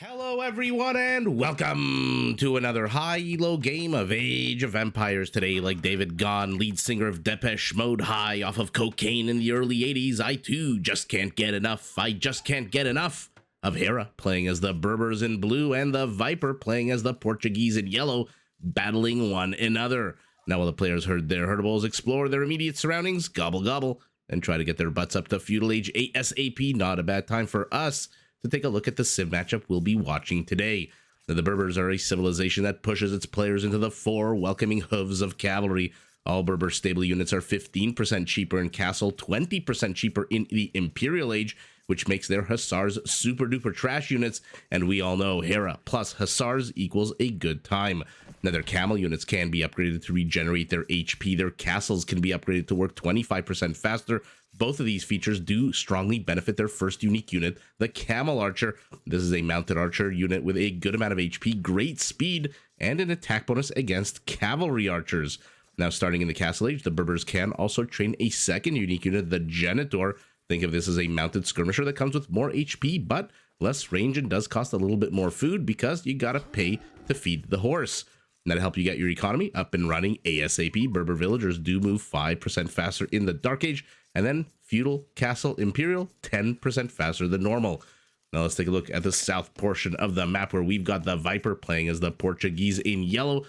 Hello everyone and welcome to another high elo game of Age of Empires. Today, like David Gone, lead singer of Depeche Mode, high off of cocaine in the early 80s, I too just can't get enough. I just can't get enough of Hera playing as the Berbers in blue and the Viper playing as the Portuguese in yellow, battling one another. Now while the players herd their herdables, explore their immediate surroundings, gobble gobble, and try to get their butts up to Feudal Age ASAP. Not a bad time for us to take a look at the sim matchup we'll be watching today. Now, the Berbers are a civilization that pushes its players into the four welcoming hooves of cavalry. All Berber stable units are 15% cheaper in Castle, 20% cheaper in the Imperial Age, which makes their Hussars super duper trash units, and we all know Hera plus Hussars equals a good time. Now, their camel units can be upgraded to regenerate their HP. Their castles can be upgraded to work 25% faster. Both of these features do strongly benefit their first unique unit, the Camel Archer. This is a mounted archer unit with a good amount of HP, great speed, and an attack bonus against cavalry archers. Now, starting in the Castle Age, the Berbers can also train a second unique unit, the Genitor. Think of this as a mounted skirmisher that comes with more HP, but less range and does cost a little bit more food because you gotta pay to feed the horse. And that'll help you get your economy up and running ASAP. Berber villagers do move 5% faster in the Dark Age, and then Feudal, Castle, Imperial, 10% faster than normal. Now let's take a look at the south portion of the map where we've got the Viper playing as the Portuguese in yellow,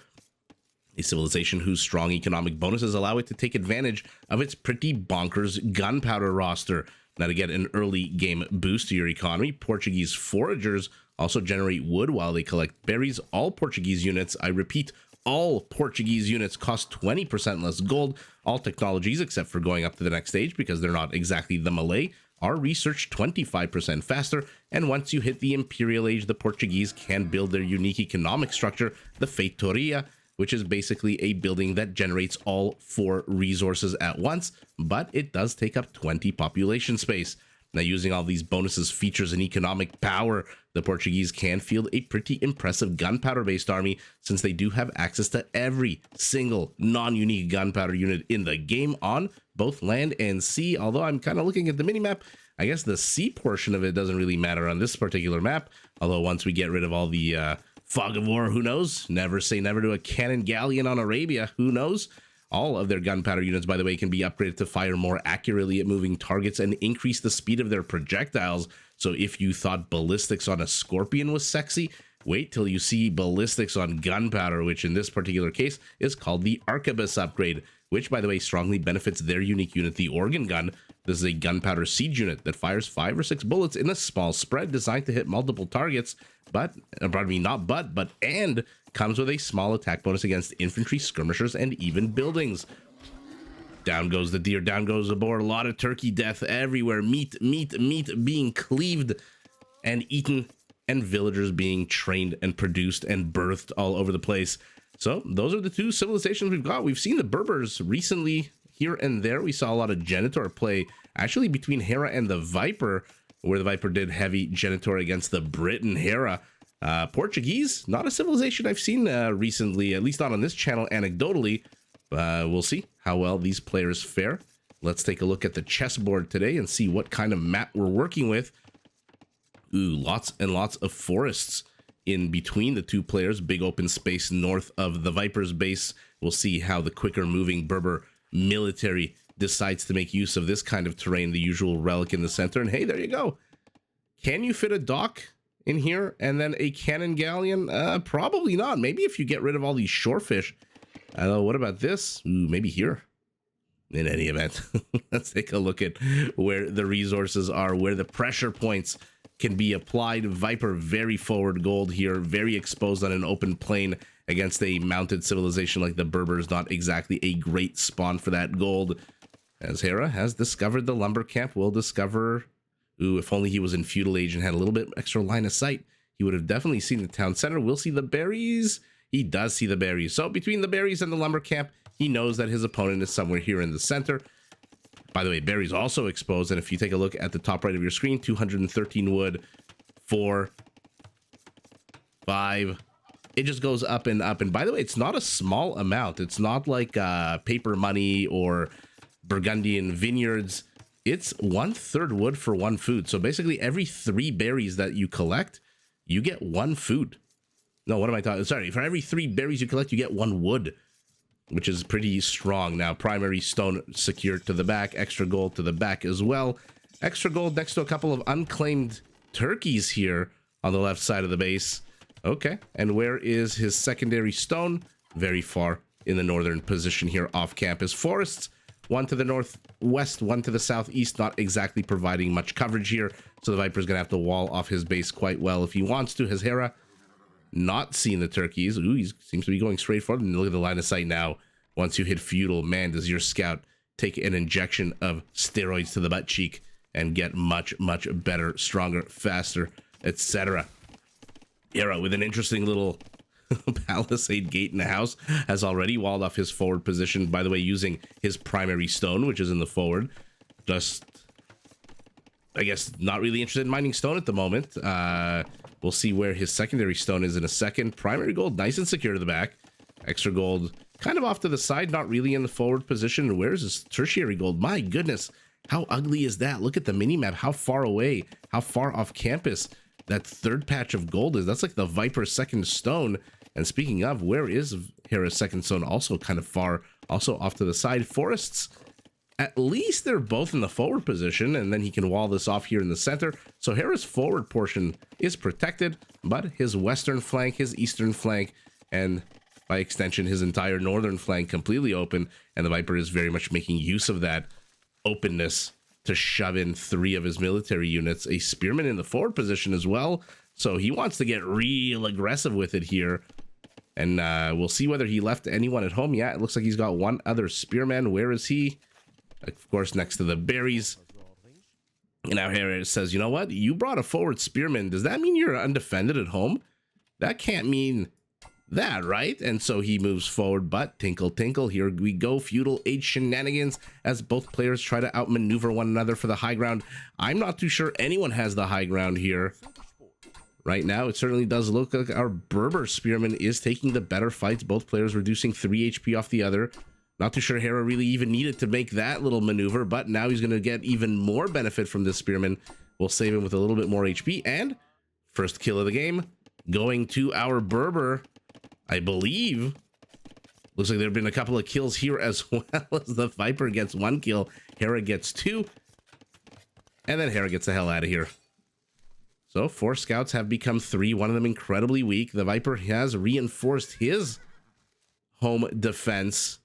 a civilization whose strong economic bonuses allow it to take advantage of its pretty bonkers gunpowder roster. Now, to get an early game boost to your economy, Portuguese foragers also generate wood while they collect berries. All Portuguese units, I repeat, all Portuguese units cost 20% less gold. All technologies, except for going up to the next stage because they're not exactly the Malay, are researched 25% faster. And once you hit the Imperial Age, the Portuguese can build their unique economic structure, the Feitoria, which is basically a building that generates all 4 resources at once, but it does take up 20 population space. Now, using all these bonuses, features, and economic power, the Portuguese can field a pretty impressive gunpowder-based army since they do have access to every single non-unique gunpowder unit in the game on both land and sea. Although I'm kind of looking at the minimap, I guess the sea portion of it doesn't really matter on this particular map. Although once we get rid of all the fog of war, who knows? Never say never to a cannon galleon on Arabia, who knows? All of their gunpowder units, by the way, can be upgraded to fire more accurately at moving targets and increase the speed of their projectiles. So if you thought ballistics on a Scorpion was sexy, wait till you see ballistics on gunpowder, which in this particular case is called the Arquebus upgrade, which, by the way, strongly benefits their unique unit, the Organ Gun. This is a gunpowder siege unit that fires 5 or 6 bullets in a small spread designed to hit multiple targets, and comes with a small attack bonus against infantry, skirmishers, and even buildings. Down goes the deer, down goes the boar. A lot of turkey death everywhere. Meat being cleaved and eaten, and villagers being trained and produced and birthed all over the place. So those are the two civilizations we've got. We've seen the Berbers recently here and there. We saw a lot of Genitor play actually between Hera and the Viper, where the Viper did heavy Genitor against the Briton Hera. Portuguese, not a civilization I've seen recently, at least not on this channel anecdotally. We'll see how well these players fare. Let's take a look at the chessboard today and see what kind of map we're working with. Ooh, lots and lots of forests in between the two players. Big open space north of the Viper's base. We'll see how the quicker moving Berber military decides to make use of this kind of terrain, the usual relic in the center. And hey, there you go. Can you fit a dock in here and then a cannon galleon? Probably not. Maybe if you get rid of all these shorefish. What about this? Ooh, maybe here. In any event, let's take a look at where the resources are, where the pressure points can be applied. Viper, very forward gold here, very exposed on an open plain against a mounted civilization like the Berbers. Not exactly a great spawn for that gold. As Hera has discovered the lumber camp, we'll discover... Ooh, if only he was in Feudal Age and had a little bit extra line of sight, he would have definitely seen the town center. We'll see the berries. He does see the berries. So between the berries and the lumber camp, he knows that his opponent is somewhere here in the center. By the way, berries also exposed. And if you take a look at the top right of your screen, 213 wood, 4, 5. It just goes up and up. And by the way, it's not a small amount. It's not like paper money or Burgundian vineyards. It's 1/3 wood for 1 food. So basically every 3 berries that you collect, you get 1 food. No, what am I talking? Sorry, for every 3 berries you collect, you get 1 wood, which is pretty strong. Now, primary stone secured to the back, extra gold to the back as well. Extra gold next to a couple of unclaimed turkeys here on the left side of the base. Okay, and where is his secondary stone? Very far in the northern position here off campus. Forests, 1 to the northwest, 1 to the southeast, not exactly providing much coverage here. So the Viper's going to have to wall off his base quite well if he wants to. Has Hera not seen the turkeys? Ooh, he seems to be going straight for them. And look at the line of sight now. Once you hit Feudal, man, does your scout take an injection of steroids to the butt cheek and get much, much better, stronger, faster, etc. Hera with an interesting little palisade gate in the house has already walled off his forward position, by the way, using his primary stone, which is in the forward. Just, I guess, not really interested in mining stone at the moment. We'll see where his secondary stone is in a second. Primary gold, nice and secure to the back. Extra gold, kind of off to the side, not really in the forward position. Where's his tertiary gold? My goodness, how ugly is that? Look at the mini-map, how far away, how far off campus that third patch of gold is. That's like the Viper's second stone. And speaking of, where is Hera's second stone? Also kind of far, also off to the side. Forests, at least they're both in the forward position, and then he can wall this off here in the center. So Hera's forward portion is protected, but his western flank, his eastern flank, and by extension, his entire northern flank completely open. And the Viper is very much making use of that openness to shove in 3 of his military units, a spearman in the forward position as well. So he wants to get real aggressive with it here. And we'll see whether he left anyone at home. Yeah, it looks like he's got 1 other spearman. Where is he? Of course, next to the berries. And now Hera says, you know what? You brought a forward spearman. Does that mean you're undefended at home? That can't mean that, right? And so he moves forward, but tinkle tinkle, here we go. Feudal Age shenanigans as both players try to outmaneuver one another for the high ground. I'm not too sure anyone has the high ground here right now. It certainly does look like our Berber spearman is taking the better fights, both players reducing 3 HP off the other. Not too sure Hera really even needed to make that little maneuver, but now he's going to get even more benefit from this spearman. We'll save him with a little bit more HP, and first kill of the game going to our Berber. I believe. Looks like there have been a couple of kills here as well, as the Viper gets 1 kill. Hera gets 2. And then Hera gets the hell out of here. So 4 scouts have become 3, one of them incredibly weak. The Viper has reinforced his home defense.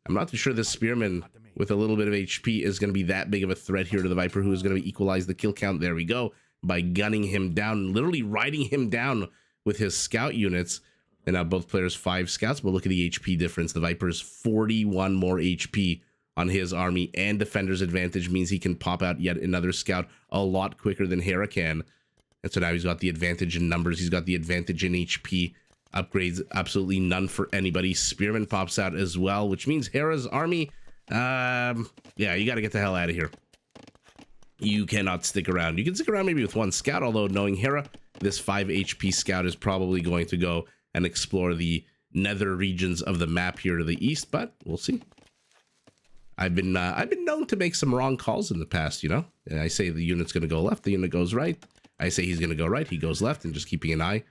I'm not too sure this spearman with a little bit of HP is going to be that big of a threat here to the Viper, who is going to equalize the kill count. There we go. By gunning him down, literally riding him down with his scout units. And now both players 5 scouts, but look at the HP difference. The Viper's 41 more HP on his army, and defender's advantage means he can pop out yet another scout a lot quicker than Hera can. And so now he's got the advantage in numbers. He's got the advantage in HP. Upgrades, absolutely none for anybody. Spearman pops out as well, which means Hera's army, yeah, you got to get the hell out of here. You cannot stick around. You can stick around maybe with 1 scout, although knowing Hera, this 5 HP scout is probably going to go and explore the nether regions of the map here to the east, but we'll see. I've been known to make some wrong calls in the past, you know. And I say the unit's going to go left, the unit goes right. I say he's going to go right, he goes left, and just keeping an eye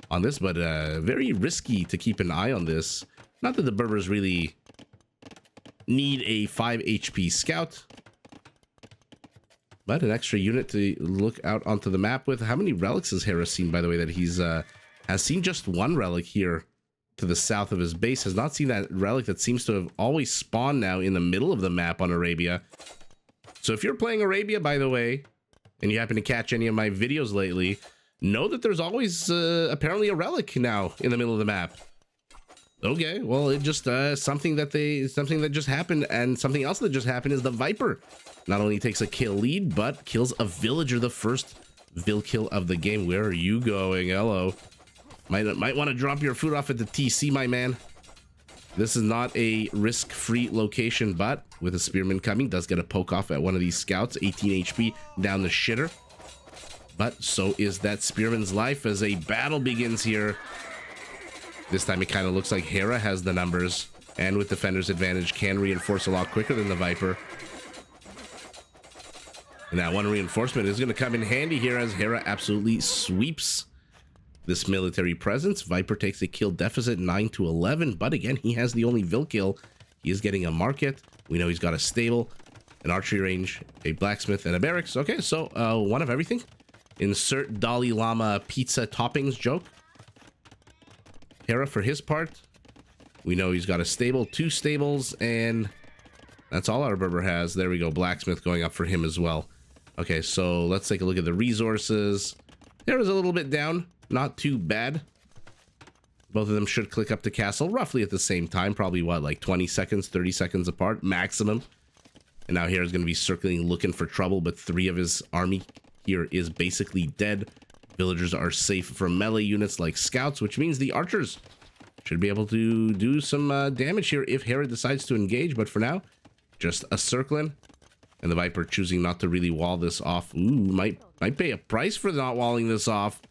on this, but very risky to keep an eye on this. Not that the Berbers really need a 5 HP scout, but an extra unit to look out onto the map with. How many relics has Hera seen, by the way, that he's has seen just 1 relic here to the south of his base. Has not seen that relic that seems to have always spawned now in the middle of the map on Arabia. So if you're playing Arabia, by the way, and you happen to catch any of my videos lately, know that there's always apparently a relic now in the middle of the map. Okay, well, it just something that just happened, and something else that just happened is the Viper not only takes a kill lead, but kills a villager, the first vill kill of the game. Where are you going? Hello. Might want to drop your food off at the TC, my man. This is not a risk-free location, but with a spearman coming, does get a poke off at one of these scouts. 18 HP down the shitter. But so is that spearman's life as a battle begins here. This time it kind of looks like Hera has the numbers, and with defender's advantage can reinforce a lot quicker than the Viper. And that one reinforcement is going to come in handy here as Hera absolutely sweeps this military presence. Viper takes a kill deficit 9-11, but again, he has the only Vil kill. He is getting a market. We know he's got a stable, an archery range, a blacksmith, and a barracks. Okay, so one of everything. Insert Dalai Lama pizza toppings joke. Hera, for his part, we know he's got a stable, 2 stables, and that's all our Berber has. There we go, blacksmith going up for him as well. Okay, so let's take a look at the resources. Hera's a little bit down, not too bad. Both of them should click up to castle roughly at the same time, probably what, like 20 seconds, 30 seconds apart maximum. And now Hera's going to be circling looking for trouble, but 3 of his army here is basically dead. Villagers are safe from melee units like scouts, which means the archers should be able to do some damage here if Hera decides to engage. But for now, just a circling. And the Viper choosing not to really wall this off. Ooh, might pay a price for not walling this off.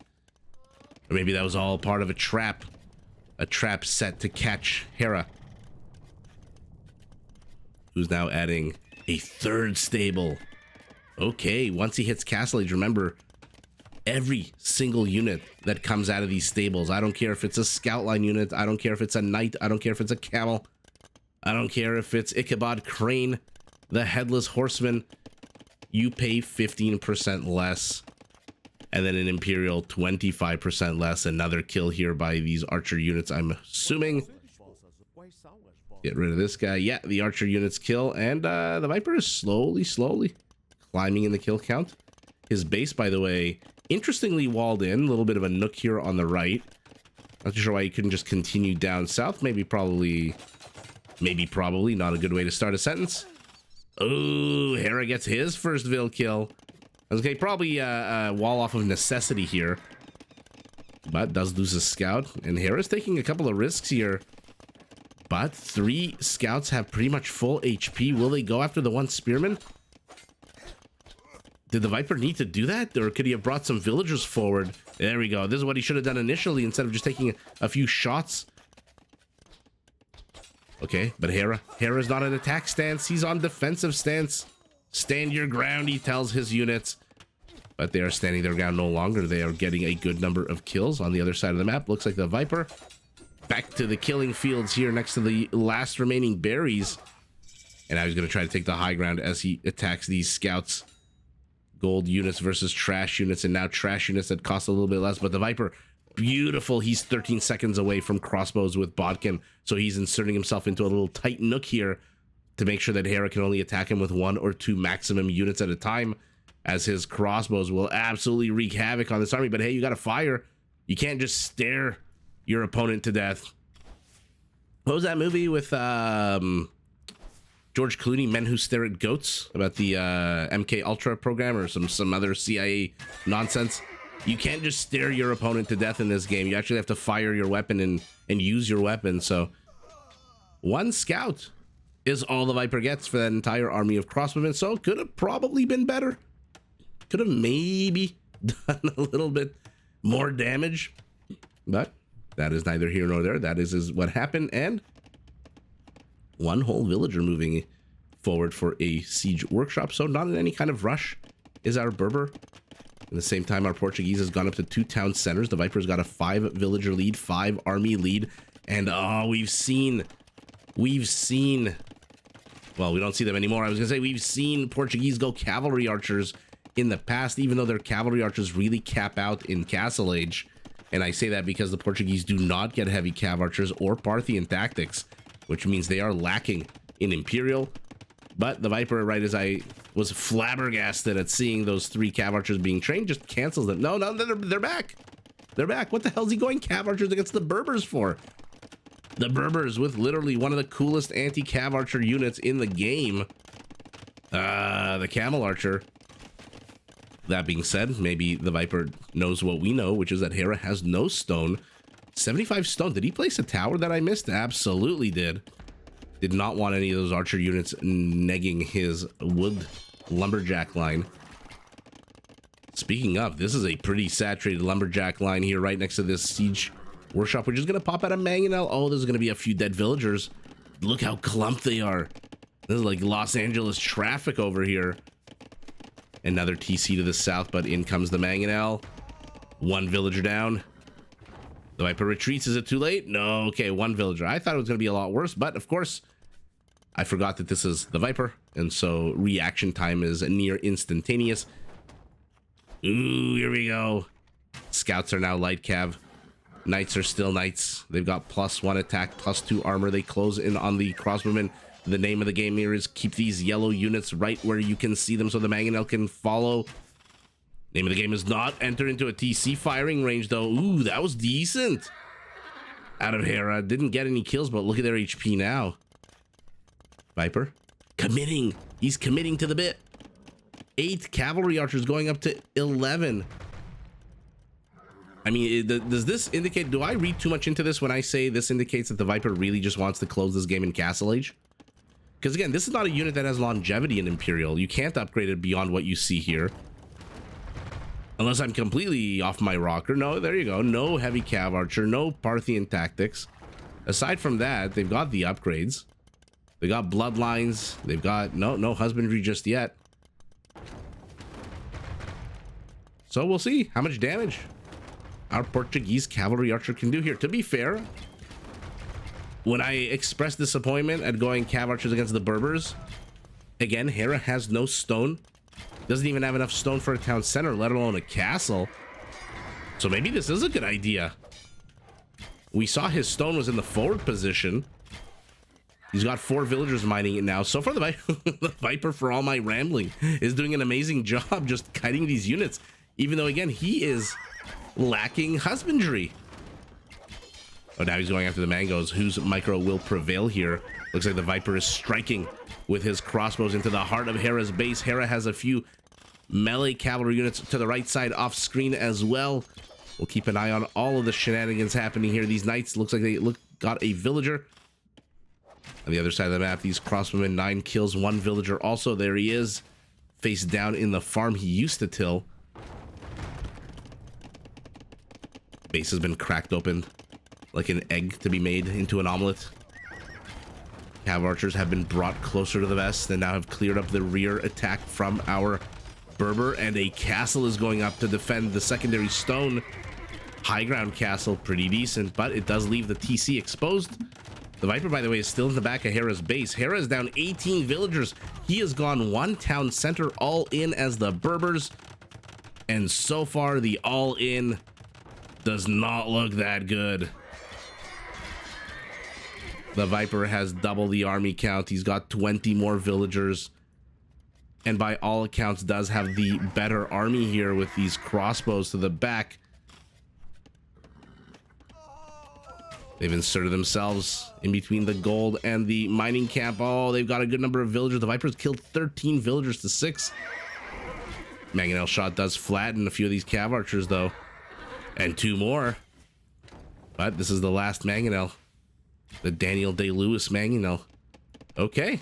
Or maybe that was all part of a trap. A trap set to catch Hera, who's now adding a 3rd stable. Okay, once he hits Castle Age, remember, every single unit that comes out of these stables, I don't care if it's a scout line unit, I don't care if it's a knight, I don't care if it's a camel, I don't care if it's Ichabod Crane, the headless horseman, you pay 15% less. And then an Imperial 25% less. Another kill here by these archer units, I'm assuming. Get rid of this guy. Yeah, the archer units kill. And the Viper is slowly climbing in the kill count. His base, by the way, interestingly walled in. A little bit of a nook here on the right. Not too sure why he couldn't just continue down south. Maybe probably not a good way to start a sentence. Oh, Hera gets his first Vil kill. Okay, probably wall off of necessity here, but does lose a scout, and Hera's taking a couple of risks here. But 3 scouts have pretty much full HP. Will they go after the 1 spearman? Did the Viper need to do that, or could he have brought some villagers forward? There we go. This is what he should have done initially instead of just taking a few shots. Okay, but Hera's not an attack stance. He's on defensive stance. Stand your ground, he tells his units. But they are standing their ground no longer. They are getting a good number of kills on the other side of the map. Looks like the Viper back to the killing fields here next to the last remaining berries. And now he's going to try to take the high ground as he attacks these scouts. Gold units versus trash units, and now trash units that cost a little bit less. But the Viper, beautiful. He's 13 seconds away from crossbows with Bodkin. So he's inserting himself into a little tight nook here to make sure that Hera can only attack him with 1 or 2 maximum units at a time, as his crossbows will absolutely wreak havoc on this army. But hey, you gotta fire. You can't just stare your opponent to death. What was that movie with George Clooney, Men Who Stare at Goats, about the MK Ultra program or some other CIA nonsense? You can't just stare your opponent to death in this game. You actually have to fire your weapon and use your weapon. So 1 scout is all the Viper gets for that entire army of crossbowmen. So could have probably been better. Could have maybe done a little bit more damage, but that is neither here nor there. That is what happened. And 1 whole villager moving forward for a siege workshop. So not in any kind of rush is our Berber. At the same time, our Portuguese has gone up to 2 town centers. The Viper's got a 5 villager lead, 5 army lead. And oh, we've seen, well, we don't see them anymore. I was gonna say we've seen Portuguese go cavalry archers in the past, even though their cavalry archers really cap out in Castle Age. And I say that because the Portuguese do not get heavy cav archers or Parthian tactics, which means they are lacking in Imperial. But the Viper, right as I was flabbergasted at seeing those 3 cav archers being trained, just cancels them. No, they're back. They're back. What the hell's he going cav archers against the Berbers for? The Berbers with literally one of the coolest anti-cav archer units in the game. The camel archer. That being said, maybe the Viper knows what we know, which is that Hera has no stone. 75 stone. Did he place a tower that I missed? Absolutely did. Did not want any of those archer units negging his wood lumberjack line. Speaking of, this is a pretty saturated lumberjack line here right next to this siege workshop. We're just going to pop out a mangonel. Oh, there's going to be a few dead villagers. Look how clumped they are. This is like Los Angeles traffic over here. Another TC to the south, but in comes the mangonel. One villager down. The Viper retreats. Is it too late? No. Okay, one villager. I thought it was going to be a lot worse, but of course, I forgot that this is the Viper, and so reaction time is near instantaneous. Ooh, here we go. Scouts are now light cav. Knights are still knights. They've got +1 attack, +2 armor. They close in on the crossbowmen. The name of the game here is keep these yellow units right where you can see them so the mangonel can follow. Name of the game is not enter into a TC firing range, though. Ooh, that was decent. Out of Hera. Didn't get any kills, but look at their HP now. Viper. Committing. He's committing to the bit. 8 cavalry archers going up to 11. I mean, does this indicate... Do I read too much into this when I say this indicates that the Viper really just wants to close this game in Castle Age? Because again, this is not a unit that has longevity in Imperial. You can't upgrade it beyond what you see here. Unless I'm completely off my rocker. No, there you go. No heavy cav archer, no Parthian tactics. Aside from that, they've got the upgrades. They got bloodlines. They've got no husbandry just yet. So we'll see how much damage our Portuguese cavalry archer can do here. To be fair, when I expressed disappointment at going cav archers against the Berbers, again, Hera has no stone. Doesn't even have enough stone for a town center, let alone a castle. So maybe this is a good idea. We saw his stone was in the forward position. He's got 4 villagers mining it now. So far, the Viper, for all my rambling, is doing an amazing job just kiting these units. Even though, again, he is lacking husbandry. Oh, now he's going after the mangoes. Whose micro will prevail here? Looks like the Viper is striking with his crossbows into the heart of Hera's base. Hera has a few melee cavalry units to the right side off screen as well. We'll keep an eye on all of the shenanigans happening here. These knights, looks like they got a villager. On the other side of the map, these crossbowmen, 9 kills, 1 villager. Also, there he is, face down in the farm he used to till. Base has been cracked open like an egg to be made into an omelet. Cav archers have been brought closer to the vest and now have cleared up the rear attack from our Berber, and a castle is going up to defend the secondary stone. High ground castle, pretty decent, but it does leave the TC exposed. The Viper, by the way, is still in the back of Hera's base. Hera is down 18 villagers. He has gone 1 town center all in as the Berbers, and so far the all in does not look that good. The Viper has double the army count. He's got 20 more villagers, and by all accounts does have the better army here with these crossbows to the back. They've inserted themselves in between the gold and the mining camp. Oh, they've got a good number of villagers. The Vipers killed 13 villagers to 6. Mangonel shot does flatten a few of these cav archers though, and 2 more. But this is the last Mangonel. The Daniel Day-Lewis Mangonel. Okay,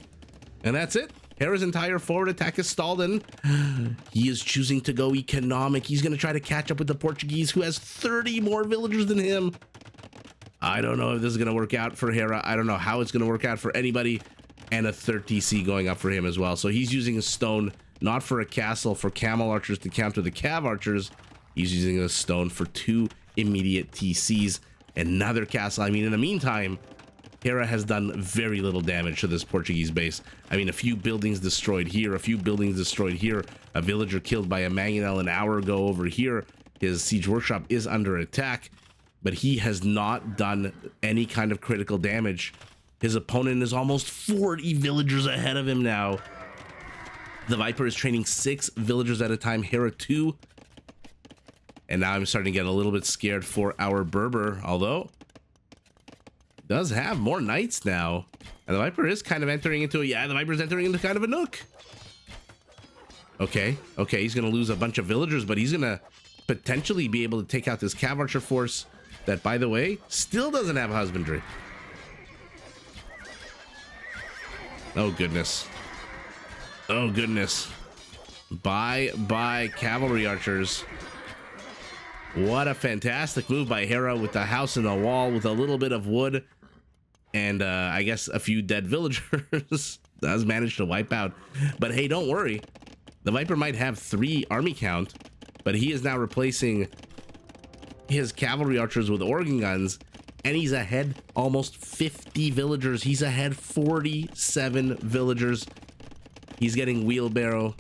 and that's it. Hera's entire forward attack is stalled, and he is choosing to go economic. He's going to try to catch up with the Portuguese, who has 30 more villagers than him. I don't know if this is going to work out for Hera. I don't know how it's going to work out for anybody, and a 3rd TC going up for him as well. So he's using a stone, not for a castle, for camel archers to counter the cav archers. He's using a stone for 2 immediate TCs. Another castle. I mean, in the meantime, Hera has done very little damage to this Portuguese base. I mean, a few buildings destroyed here, a few buildings destroyed here, a villager killed by a mangonel an hour ago over here. His siege workshop is under attack, but he has not done any kind of critical damage. His opponent is almost 40 villagers ahead of him now. The Viper is training 6 villagers at a time, Hera 2. And now I'm starting to get a little bit scared for our Berber, although does have more knights now. And the Viper is kind of entering into the Viper's entering into kind of a nook. Okay, he's gonna lose a bunch of villagers, but he's gonna potentially be able to take out this cav archer force that, by the way, still doesn't have husbandry. Oh goodness. Oh goodness. Bye cavalry archers. What a fantastic move by Hera with the house and the wall with a little bit of wood and I guess a few dead villagers. Does manage to wipe out, but hey, don't worry, The Viper might have 3 army count, but he is now replacing his cavalry archers with organ guns, and he's ahead almost 50 villagers. He's ahead 47 villagers. He's getting wheelbarrow,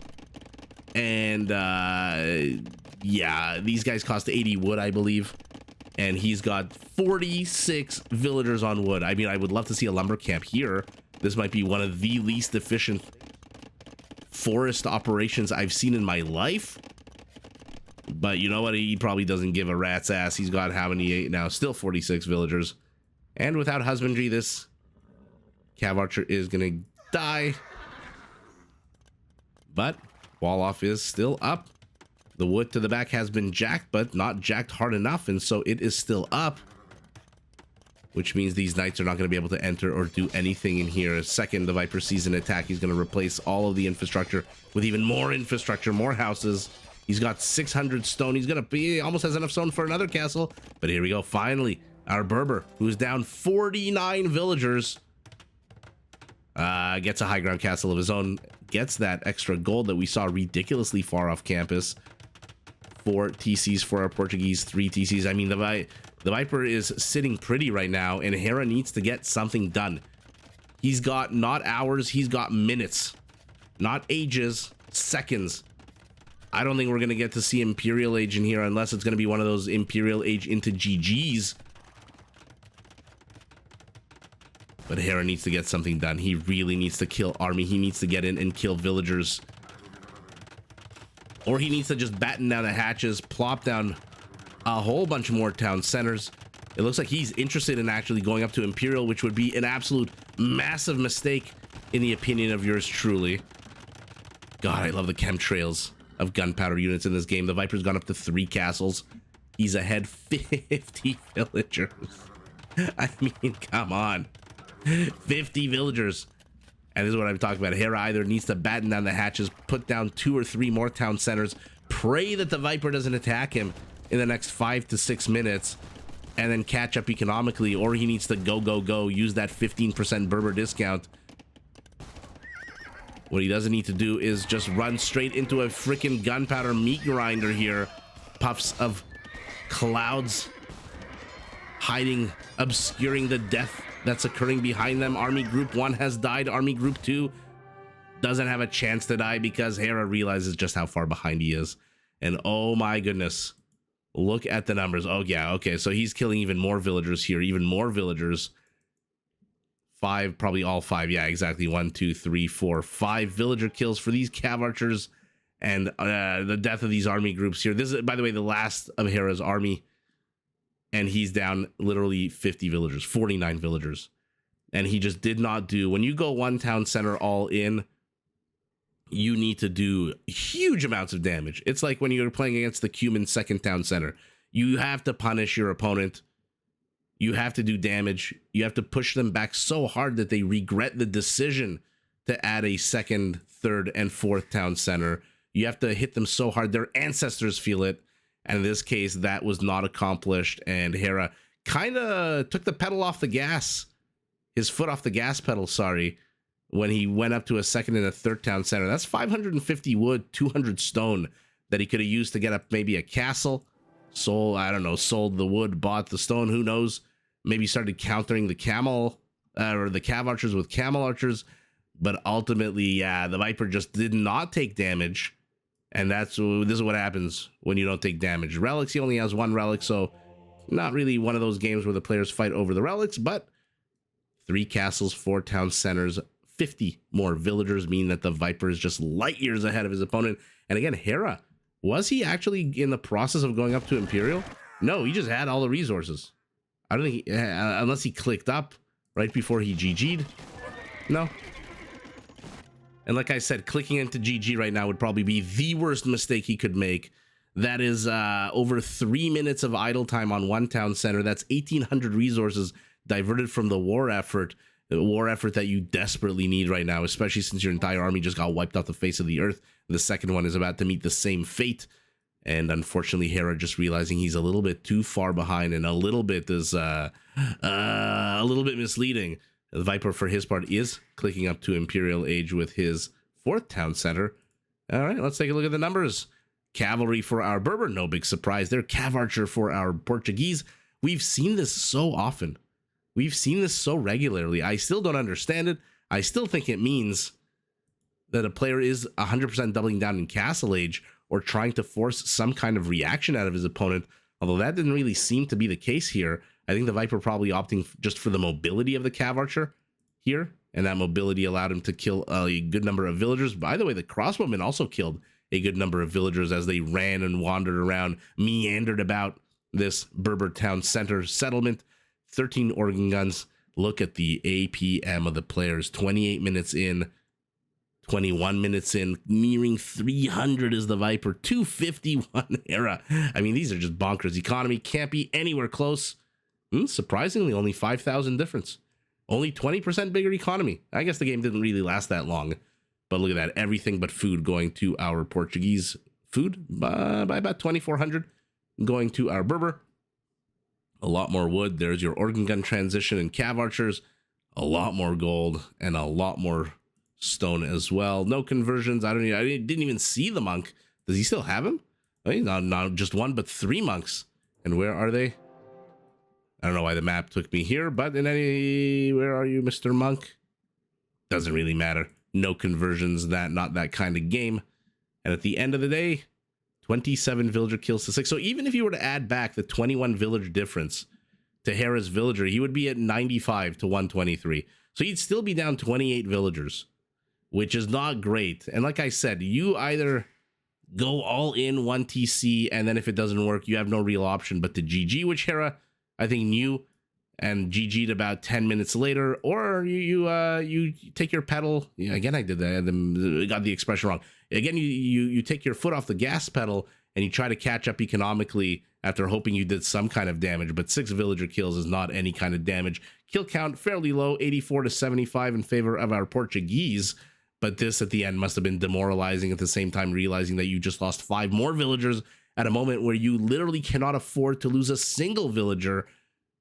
and yeah, these guys cost 80 wood, I believe, and he's got 46 villagers on wood. I mean, I would love to see a lumber camp here. This might be one of the least efficient forest operations I've seen in my life. But you know what? He probably doesn't give a rat's ass. He's got how many now? Still 46 villagers. And without husbandry, this cav archer is going to die. But wall off is still up. The wood to the back has been jacked, but not jacked hard enough. And so it is still up, which means these knights are not going to be able to enter or do anything in here. Second, the Viper sees an attack. He's going to replace all of the infrastructure with even more infrastructure, more houses. He's got 600 stone. He's going to be almost has enough stone for another castle. But here we go. Finally, our Berber, who's down 49 villagers, gets a high ground castle of his own, gets that extra gold that we saw ridiculously far off campus. 4 TCs for our Portuguese, 3 TCs. I mean, the Viper is sitting pretty right now, and Hera needs to get something done. He's got not hours, he's got minutes. Not ages, seconds. I don't think we're going to get to see Imperial Age in here unless it's going to be one of those Imperial Age into GGs. But Hera needs to get something done. He really needs to kill army. He needs to get in and kill villagers. Or he needs to just batten down the hatches, plop down a whole bunch more town centers. It looks like he's interested in actually going up to Imperial, which would be an absolute massive mistake in the opinion of yours truly. God, I love the chemtrails of gunpowder units in this game. The Viper's gone up to 3 castles. He's ahead 50 villagers. I mean, come on. 50 villagers. And this is what I'm talking about. Hera either needs to batten down the hatches, put down 2 or 3 more town centers, pray that the Viper doesn't attack him in the next 5 to 6 minutes, and then catch up economically, or he needs to go, use that 15% Berber discount. What he doesn't need to do is just run straight into a freaking gunpowder meat grinder here. Puffs of clouds hiding, obscuring the death that's occurring behind them. Army Group 1 has died. Army Group 2 doesn't have a chance to die because Hera realizes just how far behind he is. And oh my goodness, look at the numbers. Oh yeah, okay, so he's killing even more villagers here, even more villagers. 5, probably all 5. Yeah, exactly. 1, 2, 3, 4, 5 villager kills for these cav archers, and the death of these army groups here. This is, by the way, the last of Hera's army, and he's down literally 50 villagers, 49 villagers, and he just did not do. When you go 1 town center all in, you need to do huge amounts of damage. It's like when you're playing against the Cuman 2nd town center. You have to punish your opponent. You have to do damage. You have to push them back so hard that they regret the decision to add a 2nd, 3rd, and 4th town center. You have to hit them so hard their ancestors feel it. And in this case, that was not accomplished. And Hera kind of took the pedal off the gas. His foot off the gas pedal, sorry, when he went up to a 2nd and a 3rd town center. That's 550 wood, 200 stone that he could have used to get up maybe a castle. Sold, I don't know, sold the wood, bought the stone, who knows? Maybe started countering the camel or the cav archers with camel archers. But ultimately, yeah, the Viper just did not take damage. And this is what happens when you don't take damage. Relics, he only has 1 relic, so not really one of those games where the players fight over the relics, but 3 castles, 4 town centers, 50 more villagers mean that the Viper is just light years ahead of his opponent. And again, Hera, was he actually in the process of going up to Imperial? No, he just had all the resources. I don't think, unless he clicked up right before he GG'd. No. And like I said, clicking into GG right now would probably be the worst mistake he could make. That is over 3 minutes of idle time on 1 town center. That's 1,800 resources diverted from the war effort that you desperately need right now, especially since your entire army just got wiped off the face of the earth. The second one is about to meet the same fate. And unfortunately, Hera just realizing he's a little bit too far behind, and a little bit is a little bit misleading. The Viper, for his part, is clicking up to Imperial Age with his 4th town center. All right, let's take a look at the numbers. Cavalry for our Berber, no big surprise there. Cav Archer for our Portuguese. We've seen this so often. We've seen this so regularly. I still don't understand it. I still think it means that a player is 100% doubling down in Castle Age or trying to force some kind of reaction out of his opponent, although that didn't really seem to be the case here. I think the Viper probably opting just for the mobility of the Cav Archer here, and that mobility allowed him to kill a good number of villagers. By the way, the crossbowmen also killed a good number of villagers as they ran and wandered around, meandered about this Berber town center settlement. 13 organ guns. Look at the APM of the players. 28 minutes in, 21 minutes in, nearing 300 is the Viper, 251 Hera. I mean, these are just bonkers. Economy can't be anywhere close. Surprisingly, only 5,000 difference. Only 20% bigger economy. I guess the game didn't really last that long. But look at that. Everything but food going to our Portuguese. Food by about 2,400 going to our Berber. A lot more wood. There's your organ gun transition and Cav Archers. A lot more gold and a lot more stone as well. No conversions. I didn't even see the monk. Does he still have him? Not just one, but 3 monks. And where are they? I don't know why the map took me here, but where are you, Mr. Monk? Doesn't really matter. No conversions, not that kind of game. And at the end of the day, 27 villager kills to 6. So even if you were to add back the 21 villager difference to Hera's villager, he would be at 95 to 123. So he'd still be down 28 villagers, which is not great. And like I said, you either go all in 1 TC, and then if it doesn't work, you have no real option but to GG, which Hera, I think, knew and GG'd about 10 minutes later, or you take your pedal. Yeah, again, I did that. I got the expression wrong. Again, you take your foot off the gas pedal and you try to catch up economically after hoping you did some kind of damage. But 6 villager kills is not any kind of damage. Kill count fairly low, 84 to 75 in favor of our Portuguese. But this at the end must have been demoralizing at the same time, realizing that you just lost 5 more villagers at a moment where you literally cannot afford to lose a single villager.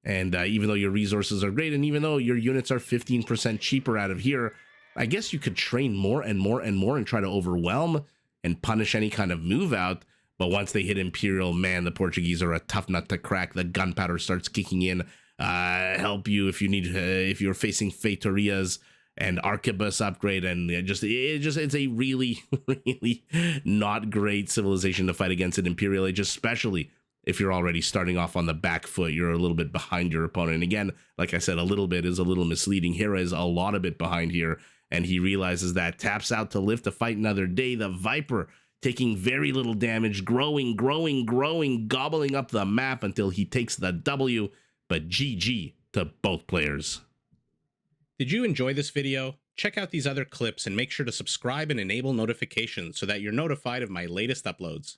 And even though your resources are great, and even though your units are 15% cheaper out of here, I guess you could train more and more and more and try to overwhelm and punish any kind of move out. But once they hit Imperial, man, the Portuguese are a tough nut to crack. The gunpowder starts kicking in. Help you if you need, if you're facing Feitorias and Arquebus upgrade, and it's a really, really not great civilization to fight against in Imperial Age, especially if you're already starting off on the back foot. You're a little bit behind your opponent. And again, like I said, a little bit is a little misleading. Hera is a lot of bit behind here, and he realizes that. Taps out to live to fight another day. The Viper taking very little damage, growing, gobbling up the map until he takes the W. But GG to both players. Did you enjoy this video? Check out these other clips and make sure to subscribe and enable notifications so that you're notified of my latest uploads.